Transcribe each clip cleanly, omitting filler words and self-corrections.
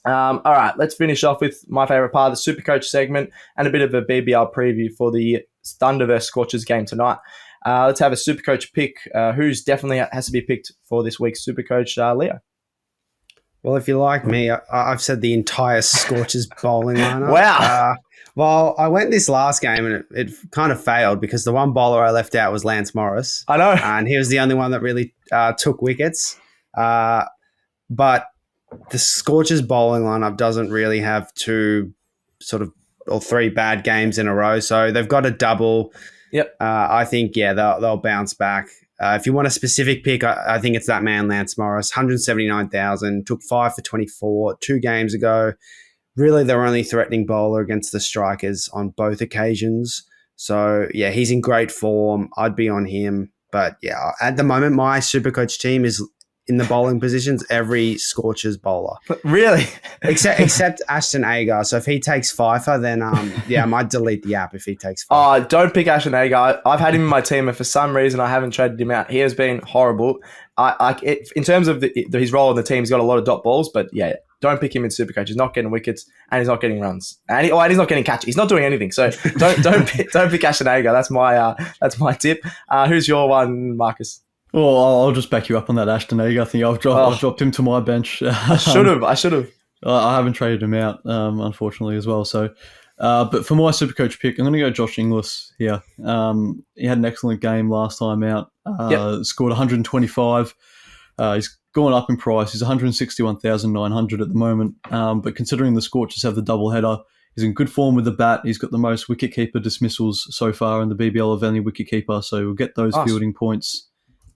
All right, let's finish off with my favourite part of the Supercoach segment and a bit of a BBL preview for the Thunder vs Scorchers game tonight. Let's have a Supercoach pick. Who's definitely has to be picked for this week's Supercoach, Leo? Well, if you like me, I've said the entire Scorchers bowling lineup. Wow. Well, I went this last game and it kind of failed because the one bowler I left out was Lance Morris. I know. And he was the only one that really took wickets. But the Scorchers bowling lineup doesn't really have two or three bad games in a row. So they've got a double. Yep. I think, they'll bounce back. If you want a specific pick, I think it's that man, Lance Morris, 179,000, took 5 for 24 2 games ago. Really, they're only threatening bowler against the strikers on both occasions. So, yeah, he's in great form. I'd be on him. But, yeah, at the moment, my Supercoach team is in the bowling positions, every Scorchers bowler. Really? except Ashton Agar. So if he takes Pfeiffer, then I might delete the app if he takes Pfeiffer. Oh, don't pick Ashton Agar. I've had him in my team, and for some reason I haven't traded him out. He has been horrible. In terms of his role in the team, he's got a lot of dot balls, but yeah, don't pick him in Supercoach. He's not getting wickets and he's not getting runs, and he's not getting catches. He's not doing anything. So don't pick Ashton Agar. That's my tip. Who's your one, Marcus? Well, I'll just back you up on that Ashton Agar thing. I've dropped him to my bench. I should have. I haven't traded him out, unfortunately, as well. So, but for my Supercoach pick, I'm going to go Josh Inglis here. He had an excellent game last time out. Scored 125. He's gone up in price. He's 161,900 at the moment. But considering the Scorchers have the double header, he's in good form with the bat. He's got the most wicketkeeper dismissals so far in the BBL of any wicketkeeper. So we'll get those fielding points.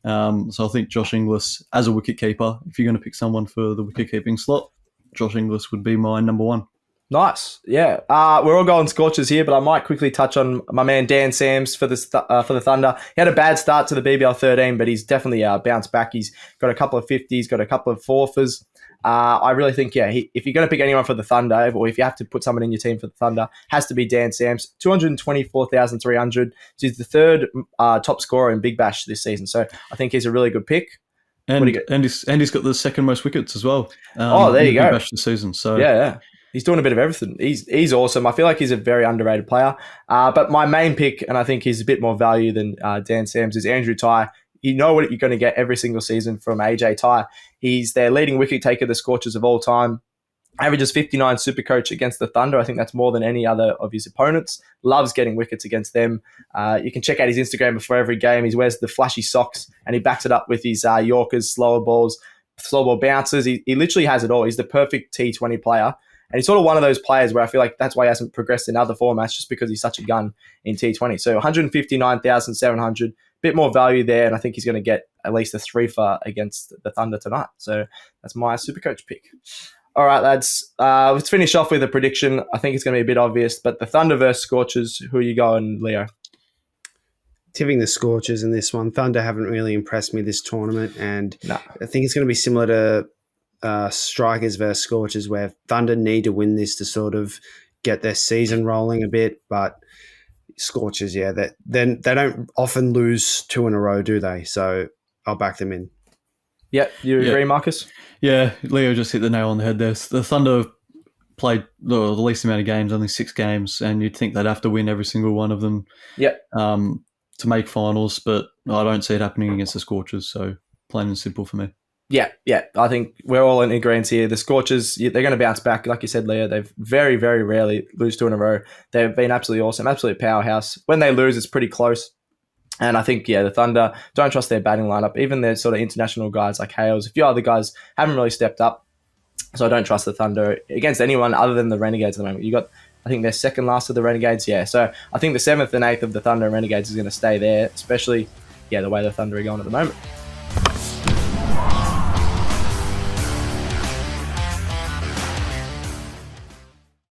So I think Josh Inglis as a wicketkeeper, if you're going to pick someone for the wicket-keeping slot, Josh Inglis would be my number one. Nice. Yeah. We're all going Scorchers here, but I might quickly touch on my man Dan Sams for the Thunder. He had a bad start to the BBL 13, but he's definitely bounced back. He's got a couple of 50s, got a couple of fourthers. I really think, if you're going to pick anyone for the Thunder, or if you have to put someone in your team for the Thunder, has to be Dan Sams. 224,300. So he's the third top scorer in Big Bash this season. So I think he's a really good pick. And he's got the second most wickets as well. There you go. Big Bash this season. So yeah. He's doing a bit of everything. He's awesome. I feel like he's a very underrated player. But my main pick, and I think he's a bit more value than Dan Sams, is Andrew Tye. You know what you're going to get every single season from AJ Tye. He's their leading wicket taker, the Scorchers of all time. Averages 59 Supercoach against the Thunder. I think that's more than any other of his opponents. Loves getting wickets against them. You can check out his Instagram before every game. He wears the flashy socks and he backs it up with his Yorkers, slower balls, slow ball bounces. He literally has it all. He's the perfect T20 player. And he's sort of one of those players where I feel like that's why he hasn't progressed in other formats, just because he's such a gun in T20. So 159,700, bit more value there, and I think he's going to get at least a 3-for against the Thunder tonight. So that's my Supercoach pick. All right, lads, let's finish off with a prediction. I think it's going to be a bit obvious, but the Thunder versus Scorchers, who are you going, Leo? Tipping the Scorchers in this one. Thunder haven't really impressed me this tournament, and I think it's going to be similar to Strikers versus Scorchers, where Thunder need to win this to sort of get their season rolling a bit, but Scorchers, they don't often lose 2 in a row, do they? So I'll back them in. Yeah, you agree, Marcus? Yeah, Leo just hit the nail on the head there. The Thunder played the least amount of games, only 6 games, and you'd think they'd have to win every single one of them to make finals, but I don't see it happening against the Scorchers, so plain and simple for me. Yeah. I think we're all in agreement here. The Scorchers, they're going to bounce back. Like you said, Leo, they've very, very rarely lose 2 in a row. They've been absolutely awesome, absolute powerhouse. When they lose, it's pretty close. And I think, the Thunder, don't trust their batting lineup. Even their sort of international guys like Hales, a few other guys haven't really stepped up. So I don't trust the Thunder against anyone other than the Renegades at the moment. I think they're second last of the Renegades. Yeah, so I think the 7th and 8th of the Thunder and Renegades is going to stay there, especially, the way the Thunder are going at the moment.